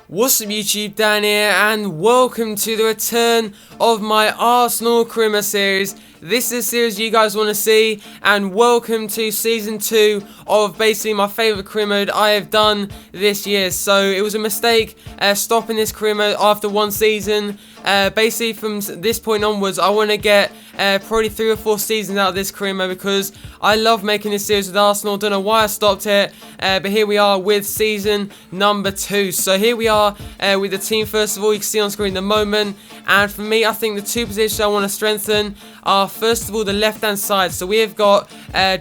What's up YouTube, Dan here, and welcome to the return of my Arsenal Crema series. This is a series you guys want to see, and welcome to Season 2 of basically my favourite career mode I have done this year. So it was a mistake stopping this career mode after one season. Basically from this point onwards, I want to get probably 3 or 4 seasons out of this career mode because I love making this series with Arsenal. Don't know why I stopped it, but here we are with season number 2. So here we are with the team. First of all, you can see on screen at the moment, and for me, I think the 2 positions I want to strengthen are first of all the left hand side. So we have got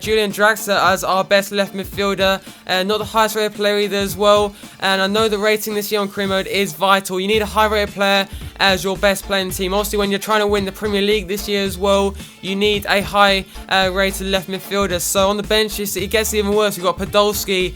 Julian Draxler as our best left midfielder, not the highest rated player either as well, and I know the rating this year on career mode is vital. You need a high rated player as your best player in the team. Obviously when you're trying to win the Premier League this year as well, you need a high rated left midfielder. So on the bench it gets even worse. We've got Podolski,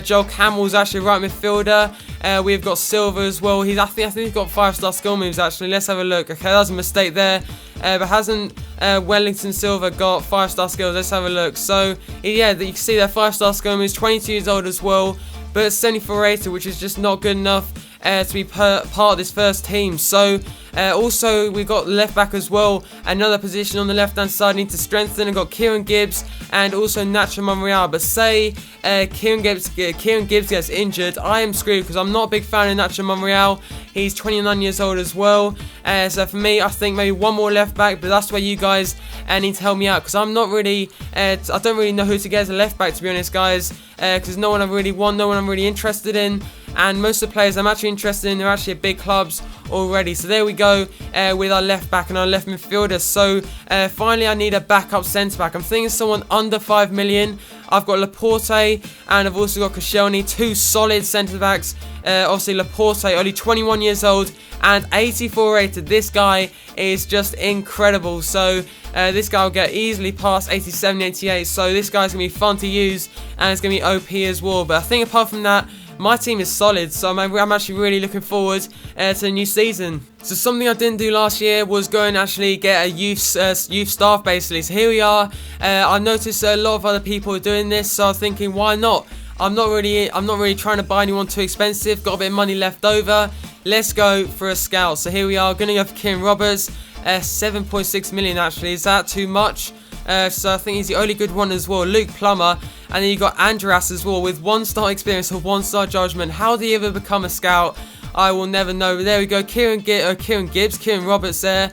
Joel Campbell's actually right midfielder. We've got Silva as well. I think he's got 5-star skill moves actually. Let's have a look. Okay, that was a mistake there. But hasn't Wellington Silva got 5-star skills? Let's have a look. So yeah, you can see their 5-star skill moves. 22 years old as well, but 74 rated, which is just not good enough to be part of this first team. So also we've got left back as well, another position on the left hand side need to strengthen. I've got Kieran Gibbs and also Nacho Monreal, but say Kieran Gibbs gets injured, I am screwed because I'm not a big fan of Nacho Monreal. He's 29 years old as well, so for me I think maybe one more left back, but that's where you guys need to help me out because I'm not really I don't really know who to get as a left back, to be honest guys, because no one I really want, no one I'm really interested in. And most of the players I'm actually interested in are actually at big clubs already. So there we go with our left back and our left midfielder. So finally I need a backup centre back. I'm thinking someone under 5 million. I've got Laporte and I've also got Koscielny, 2 solid centre backs. Obviously Laporte, only 21 years old and 84 rated. This guy is just incredible. So this guy will get easily past 87, 88. So this guy's going to be fun to use and it's going to be OP as well. But I think apart from that, my team is solid, so I'm actually really looking forward to the new season. So something I didn't do last year was go and actually get a youth staff basically. So here we are. I noticed a lot of other people are doing this, so I'm thinking why not? I'm not really trying to buy anyone too expensive. Got a bit of money left over. Let's go for a scout. So here we are, going to go for Kieran Roberts. 7.6 million actually. Is that too much? So I think he's the only good one as well. Luke Plummer, and then you got Andreas as well with 1-star experience or 1-star judgment. How did he ever become a scout? I will never know. But there we go, Kieran Roberts there.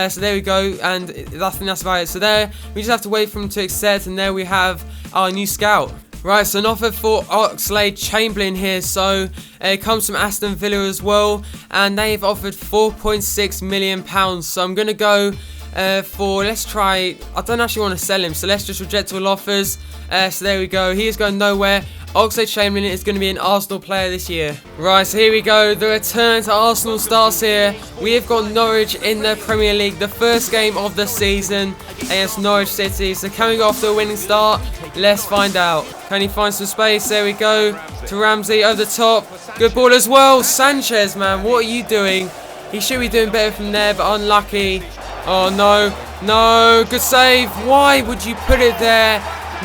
So there we go, and I think that's about it. So there, we just have to wait for him to accept, and there we have our new scout. Right, so an offer for Oxlade-Chamberlain here. So it comes from Aston Villa as well, and they've offered £4.6 million. So I'm gonna go for, let's try, I don't actually want to sell him, so let's just reject all offers. So there we go, he is going nowhere. Oxlade-Chamberlain is going to be an Arsenal player this year. Right, so here we go, the return to Arsenal starts here. We have got Norwich in the Premier League, the first game of the season against Norwich City. So can we go off to a winning start? Let's find out. Can he find some space? There we go, to Ramsey over the top. Good ball as well. Sanchez, man, what are you doing? He should be doing better from there, but unlucky. Oh no, good save. Why would you put it there?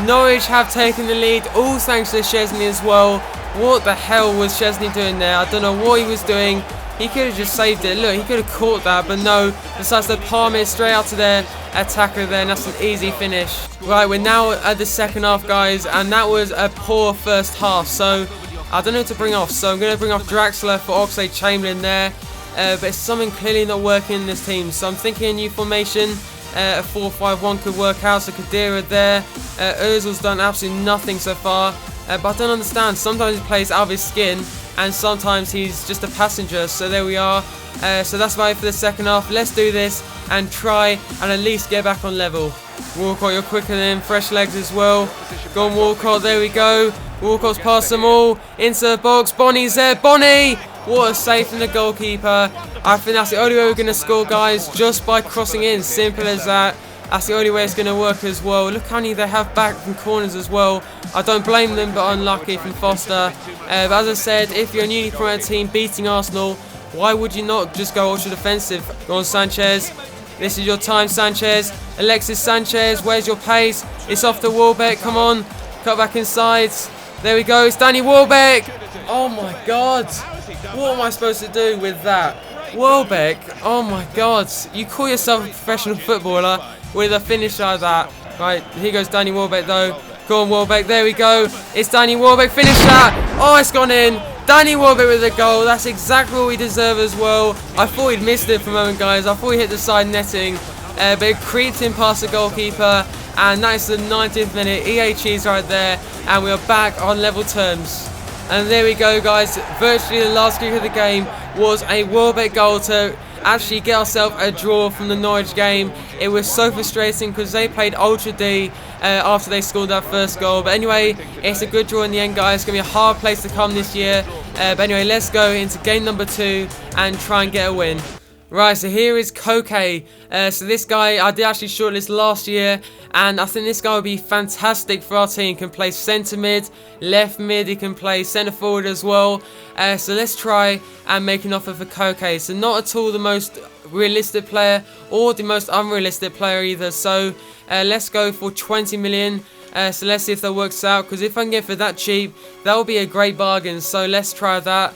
Norwich have taken the lead, all thanks to Szczesny as well. What the hell was Szczesny doing there? I don't know what he was doing. He could have just saved it. Look, he could have caught that, but no. Decides to palm it straight out to their attacker there, and that's an easy finish. Right, we're now at the second half, guys, and that was a poor first half. So I don't know who to bring off. So I'm going to bring off Draxler for Oxlade-Chamberlain there. But it's something clearly not working in this team. So I'm thinking a new formation. A 4-5-1 could work out. So Khedira there. Ozil's done absolutely nothing so far. But I don't understand. Sometimes he plays out of his skin, and sometimes he's just a passenger. So there we are. So that's about it for the second half. Let's do this and try and at least get back on level. Walcott, you're quicker than him. Fresh legs as well. Go on, Walcott. There we go. Walcott's past them all. Into the box. Bonnie's there. Bonnie! What a save from the goalkeeper. I think that's the only way we're going to score, guys, just by crossing in. Simple as that. That's the only way it's going to work as well. Look how many they have back from corners as well. I don't blame them, but unlucky from Foster. But as I said, if you're a newly promoted team beating Arsenal, why would you not just go ultra defensive? Go on, Sanchez. This is your time, Sanchez. Alexis Sanchez, where's your pace? It's off to Welbeck. Come on. Cut back inside. There we go. It's Danny Welbeck. Oh my God. What am I supposed to do with that? Welbeck, oh my god, you call yourself a professional footballer with a finish like that. Right, here goes Danny Welbeck though. Go on Welbeck, there we go. It's Danny Welbeck, finish that. Oh, it's gone in. Danny Welbeck with a goal. That's exactly what we deserve as well. I thought he'd missed it for a moment, guys. I thought he hit the side netting. But it creeped in past the goalkeeper. And that is the 90th minute. EA cheese right there. And we are back on level terms. And there we go, guys. Virtually the last kick of the game was a Welbeck goal to actually get ourselves a draw from the Norwich game. It was so frustrating because they played Ultra D after they scored that first goal. But anyway, it's a good draw in the end, guys. It's going to be a hard place to come this year. But anyway, let's go into game number 2 and try and get a win. Right, so here is Koke. So this guy, I did actually shortlist last year, and I think this guy would be fantastic for our team. He can play centre mid, left mid, he can play centre forward as well. So let's try and make an offer for Koke. So not at all the most realistic player or the most unrealistic player either. So let's go for 20 million. So let's see if that works out, because if I can get for that cheap, that will be a great bargain. So let's try that.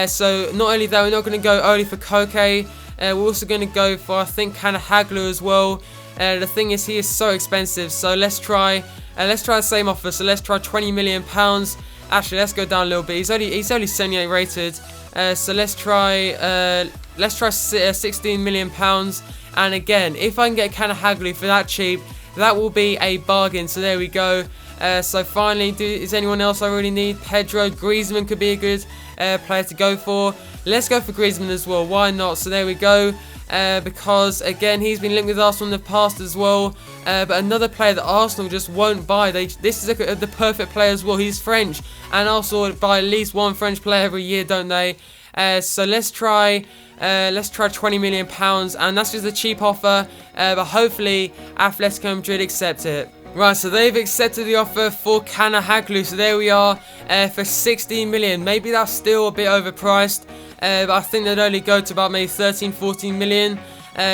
So not only that, we're not going to go early for Koke. We're also going to go for, I think, kind of Hagler as well. The thing is, he is so expensive. So let's try the same offer. So let's try £20 million. Actually, let's go down a little bit. He's only 78 rated. So let's try 16 million pounds. And again, if I can get kind of Hagler for that cheap, that will be a bargain. So there we go. So finally, is anyone else I really need? Pedro, Griezmann could be a good player to go for. Let's go for Griezmann as well. Why not? So there we go. Because again, he's been linked with Arsenal in the past as well. But another player that Arsenal just won't buy. This is the perfect player as well. He's French, and Arsenal buy at least one French player every year, don't they? So let's try 20 million pounds, and that's just a cheap offer. But hopefully, Atletico Madrid accept it. Right, so they've accepted the offer for Kana Haglu. So there we are for 16 million. Maybe that's still a bit overpriced, but I think they'd only go to about maybe 13-14 million.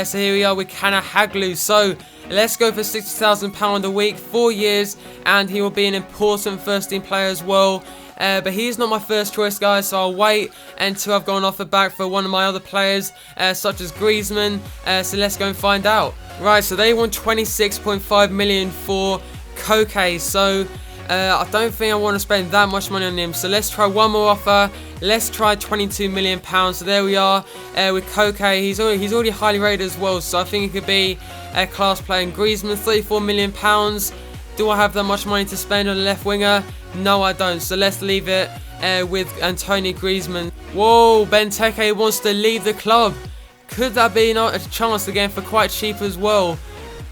So here we are with Kana Haglu. So let's go for £60,000 a week, 4 years, and he will be an important first team player as well. But he's not my first choice, guys, so I'll wait until I've got an offer back for one of my other players, such as Griezmann. So let's go and find out. Right, so they want 26.5 million for Koke. So I don't think I want to spend that much money on him. So let's try one more offer. Let's try 22 million pounds. So there we are with Koke. He's already highly rated as well. So I think he could be a class player. And Griezmann, 34 million pounds. Do I have that much money to spend on a left winger? No, I don't. So let's leave it with Antonio Griezmann. Whoa, Benteke wants to leave the club. Could that be a chance again for quite cheap as well?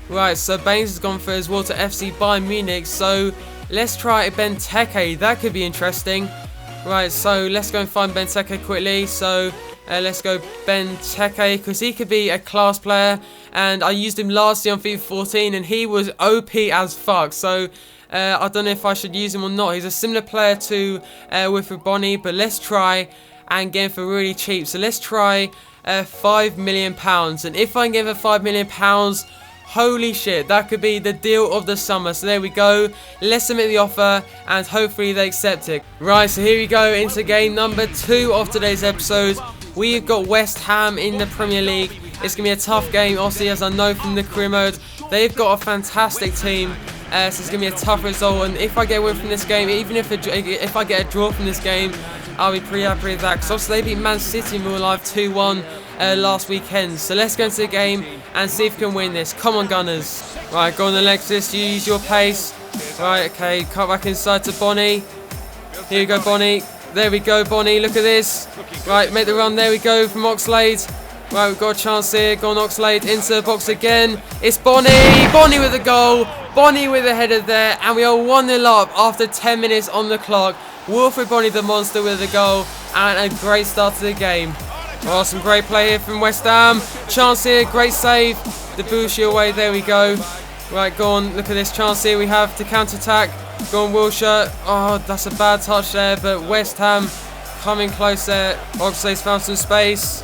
Right, so Baines has gone for as well to FC Bayern Munich. So let's try Benteke. That could be interesting. Right, so let's go and find Benteke quickly. So let's go Benteke, because he could be a class player. And I used him last year on FIFA 14, and he was OP as fuck. So I don't know if I should use him or not. He's a similar player to Wilfred Bonny, but let's try and get him for really cheap. So let's try £5 million. And if I can give him £5 million, holy shit, that could be the deal of the summer. So there we go. Let's submit the offer, and hopefully they accept it. Right, so here we go into game number 2 of today's episode. We've got West Ham in the Premier League. It's going to be a tough game, obviously, as I know from the career mode. They've got a fantastic team. So it's going to be a tough result. And if I get a win from this game, even if I get a draw from this game, I'll be pretty happy with that. Because obviously they beat Man City in real life 2-1 last weekend. So let's go into the game and see if we can win this. Come on, Gunners. Right, go on, Alexis. You use your pace. Right, okay. Cut back inside to Bonny. Here you go, Bonny. There we go, Bonny. Look at this. Right, make the run. There we go from Oxlade. Right, we've got a chance here. Go on, Oxlade. Into the box again. It's Bonny. Bonny with a goal. Bonny with a header there. And we are 1-0 up after 10 minutes on the clock. Wilfred Bonny, the monster, with a goal. And a great start to the game. Oh, some great play here from West Ham. Chance here. Great save. Debussy away. There we go. Right, go on. Look at this chance here we have to counter-attack. Go on, Wilshere. Oh, that's a bad touch there. But West Ham coming close there. Oxlade's found some space.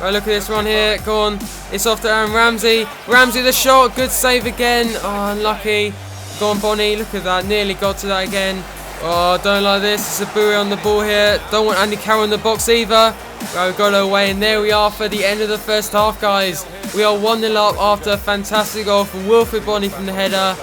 Right, look at this run here. Go on. It's off to Aaron Ramsey. Ramsey the shot. Good save again. Oh, unlucky. Go on, Bonny. Look at that. Nearly got to that again. Oh, don't like this. It's a buoy on the ball here. Don't want Andy Carroll in the box either. Right, we've got it away, and there we are for the end of the first half, guys. We are 1-0 up after a fantastic goal from Wilfred Bonney from the header.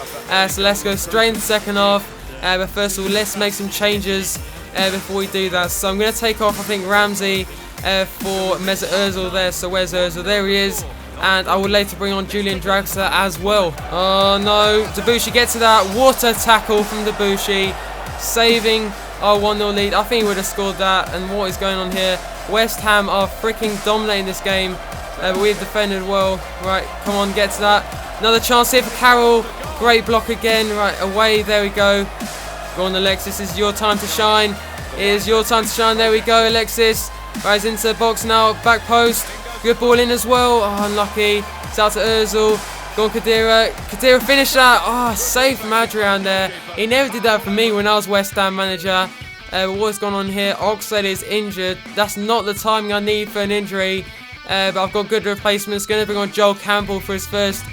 So let's go straight into the second half. But first of all, let's make some changes before we do that. So I'm going to take off, I think, Ramsey for Mesut Ozil there. So where's Ozil? There he is. And I will later bring on Julian Draxler as well. Oh no, Debuchy gets to that. What a tackle from Debuchy, saving our 1-0 lead. I think he would have scored that. And what is going on here? West Ham are freaking dominating this game. But we've defended well. Right, come on, get to that. Another chance here for Carroll. Great block again. Right, away. There we go. Go on, Alexis. This is your time to shine. It is your time to shine. There we go, Alexis. Right, into the box now. Back post. Good ball in as well. Oh, unlucky. It's out to Ozil. Go on, Khedira. Khedira finish that. Oh, save from Adrian there. He never did that for me when I was West Ham manager. What's going on here? Oxlade is injured. That's not the timing I need for an injury. But I've got good replacements. Going to bring on Joel Campbell for his first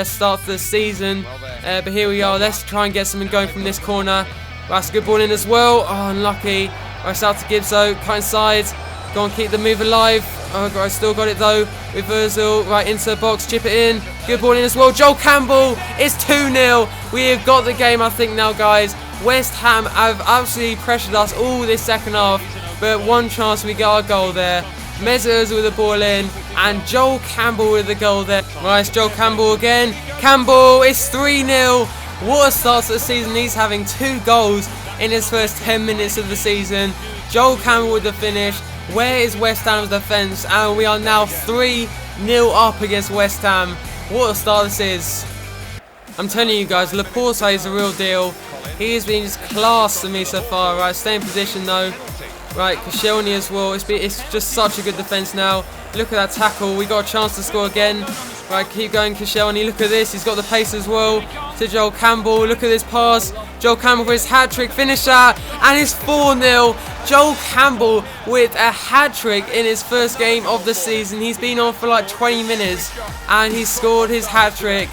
start to the season. But here we are. Let's try and get something going from this corner. That's a good ball in as well. Oh, unlucky. Right, it's out to Gibbs-O. Cut inside. Go on, keep the move alive. Oh, I still got it though. With Ozil. Right into the box. Chip it in. Good ball in as well. Joel Campbell. It's 2-0. We have got the game, I think, now, guys. West Ham have absolutely pressured us all this second half. But one chance we got our goal there. Mesut Ozil with the ball in. And Joel Campbell with the goal there. Right, it's Joel Campbell again. Campbell. It's 3-0. What a start to the season. He's having 2 goals in his first 10 minutes of the season. Joel Campbell with the finish. Where is West Ham's defence? And we are now 3-0 up against West Ham. What a start this is. I'm telling you guys, Laporte is a real deal. He has been just class to me so far. Right, stay in position though. Right, Koscielny as well. It's just such a good defence now. Look at that tackle. We got a chance to score again. Right, keep going, Koscielny. Look at this. He's got the pace as well. To Joel Campbell. Look at this pass. Joel Campbell for his hat-trick. Finish that. And it's 4-0. Joel Campbell with a hat-trick in his first game of the season. He's been on for like 20 minutes. And he scored his hat-trick.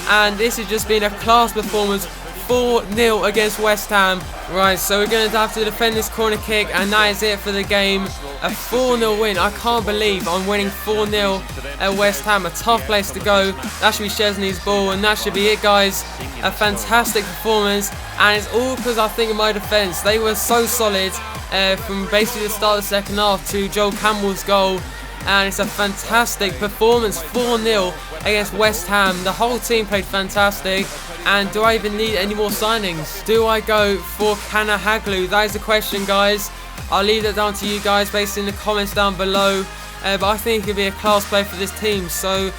And this has just been a class performance. 4-0 against West Ham. Right, so we're going to have to defend this corner kick, and that is it for the game. A 4-0 win. I can't believe I'm winning 4-0 at West Ham. A tough place to go. That should be Szczesny's ball, and that should be it, guys. A fantastic performance, and it's all because I think of my defence. They were so solid from basically the start of the second half to Joel Campbell's goal. And it's a fantastic performance, 4-0 against West Ham. The whole team played fantastic. And do I even need any more signings? Do I go for Kanahaglu? That is the question, guys. I'll leave that down to you guys based in the comments down below. But I think he could be a class player for this team. So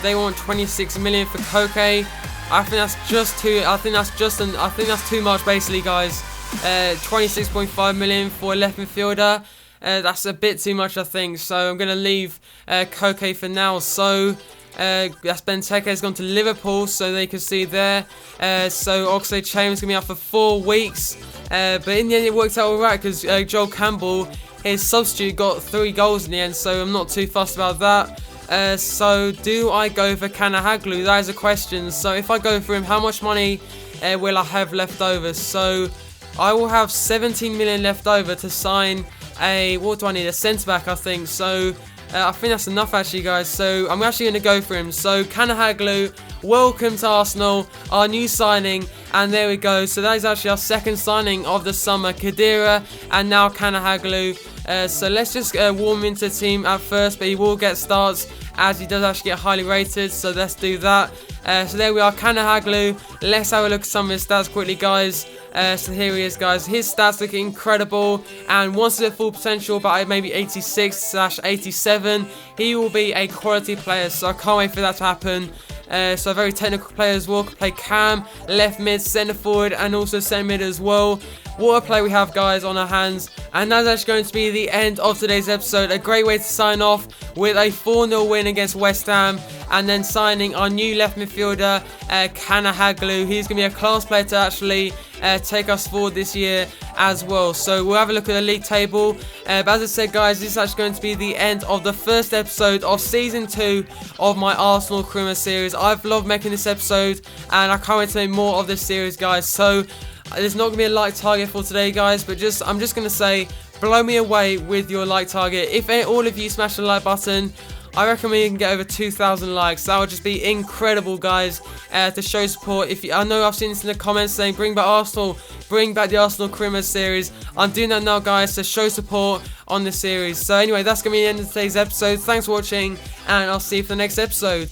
they want 26 million for Koke. I think that's just too. I think that's too much, basically, guys. 26.5 million for a left midfielder. That's a bit too much, I think. So I'm going to leave Koke for now. So that's Benteke has gone to Liverpool, so they can see there. So Oxlade-Chamberlain's going to be out for 4 weeks. But in the end, it worked out alright because Joel Campbell, his substitute, got 3 goals in the end. So I'm not too fussed about that. So do I go for Kanahaglu? That is a question. So if I go for him, how much money will I have left over? So I will have 17 million left over to sign what do I need? A centre back, I think. So I think that's enough, actually, guys. So I'm actually going to go for him. So Kanahaglu, welcome to Arsenal, our new signing. And there we go. So that is actually our second signing of the summer. Khedira and now Kanahaglu. So let's just warm into the team at first, but he will get starts as he does actually get highly rated. So let's do that. So there we are, Kanahaglu. Let's have a look at some of his stats quickly, guys. So here he is, guys. His stats look incredible, and once he's at full potential, by maybe 86/87, he will be a quality player. So I can't wait for that to happen. So a very technical player as well. Can play cam, left mid, centre forward, and also centre mid as well. What a play we have, guys, on our hands. And that's actually going to be the end of today's episode. A great way to sign off with a 4-0 win against West Ham. And then signing our new left midfielder, Kanahaglu. He's going to be a class player to actually take us forward this year as well. So we'll have a look at the league table. But as I said, guys, this is actually going to be the end of the first episode of Season 2 of my Arsenal Krima series. I've loved making this episode, and I can't wait to make more of this series, guys. So There's not going to be a like target for today, guys, but I'm just going to say, blow me away with your like target. If all of you smash the like button, I reckon we can get over 2,000 likes. That would just be incredible, guys, to show support. I know I've seen this in the comments saying, bring back Arsenal, bring back the Arsenal Criminals series. I'm doing that now, guys, to show support on the series. So anyway, that's going to be the end of today's episode. Thanks for watching, and I'll see you for the next episode.